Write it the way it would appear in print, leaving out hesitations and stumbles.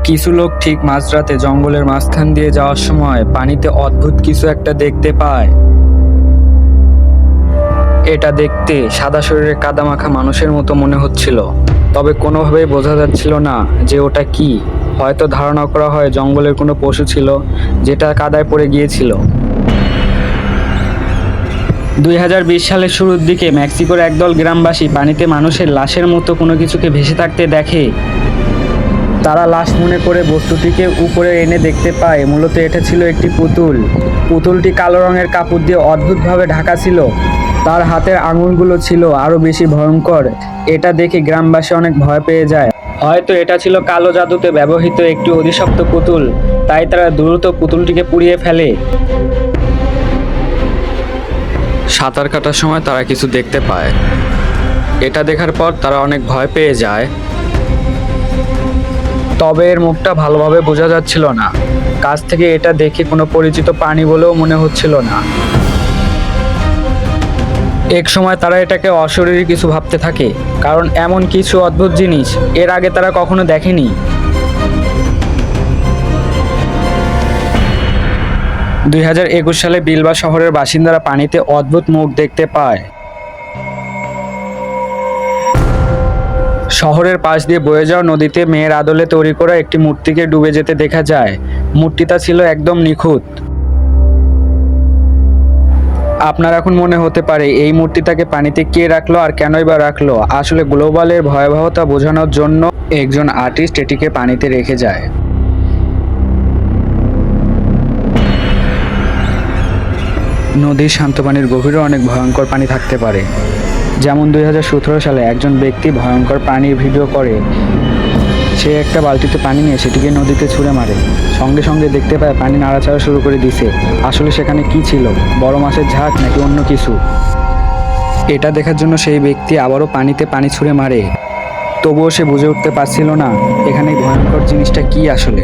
কিছু লোক ঠিক মাঝরাতে জঙ্গলের মাঝখান দিয়ে যাওয়ার সময় পানিতে অদ্ভুত কিছু একটা দেখতে পায়। এটা দেখতে সাদা শরীরে কাদামাখা মানুষের মতো মনে হচ্ছিল, তবে কোনোভাবেই বোঝা যাচ্ছিল না যে ওটা কি। হয়তো ধারণা করা হয় জঙ্গলের কোনো পশু ছিল যেটা কাদায় পড়ে গিয়েছিল। 2020 সালের শুরুর দিকে মেক্সিকোর একদল গ্রামবাসী পানিতে মানুষের লাশের মতো কোনো কিছুকে ভেসে থাকতে দেখে। তারা লাশ মনে করে বস্তুটিকে উপরে এনে দেখতে পায় মূলত এটা ছিল একটি পুতুল। পুতুলটি কালো রঙের কাপড় দিয়ে অদ্ভুতভাবে ঢাকা ছিল। তার হাতের আঙুলগুলো ছিল আরও বেশি ভয়ঙ্কর। এটা দেখে গ্রামবাসী অনেক ভয় পেয়ে যায়। হয়তো এটা ছিল কালো জাদুতে ব্যবহৃত একটি অভিশপ্ত পুতুল, তাই তারা দ্রুত পুতুলটিকে পুড়িয়ে ফেলে। সাঁতার কাটার সময় তারা কিছু দেখতে পায়। এটা দেখার পর তারা অনেক ভয় পেয়ে যায়, তবে এর মুখটা ভালোভাবে বোঝা যাচ্ছিল না। কাছ থেকে এটা দেখে কোনো পরিচিত প্রাণী বলেও মনে হচ্ছিল না। এক সময় তারা এটাকে অশরীরী কিছু ভাবতে থাকে, কারণ এমন কিছু অদ্ভুত জিনিস এর আগে তারা কখনো দেখেনি। 2021 সালে বিলবা শহরের বাসিন্দারা পানিতে অদ্ভুত মুখ দেখতে পায়। শহরের পাশ দিয়ে বয়ে যাওয়া নদীতে মেয়ের আদলে তৈরি করা একটি মূর্তিকে ডুবে যেতে দেখা যায়। মূর্তিটা ছিল একদম নিখুঁত। আপনার এখন মনে হতে পারে এই মূর্তিটাকে পানিতে কে রাখলো আর কেনই বা রাখলো। আসলে গ্লোবালের ভয়াবহতা বোঝানোর জন্য একজন আর্টিস্ট এটিকে পানিতে রেখে যায়। নদীর শান্ত পানির গভীরে অনেক ভয়ঙ্কর পানি থাকতে পারে। যেমন 2017 সালে একজন ব্যক্তি ভয়ঙ্কর প্রাণীর ভিডিও করে। সে একটা বালতিতে পানি নিয়ে সেটিকে নদীতে ছুঁড়ে মারে। সঙ্গে সঙ্গে দেখতে পায় পানি নাড়াচাড়া শুরু করে দিছে। আসলে সেখানে কি ছিল, বড় মাছের ঝাঁক নাকি অন্য কিছু? এটা দেখার জন্য সেই ব্যক্তি আবারও পানিতে পানি ছুঁড়ে মারে। তবুও সে বুঝে উঠতে পারছিল না এখানে ভয়ঙ্কর জিনিসটা কি আসলে।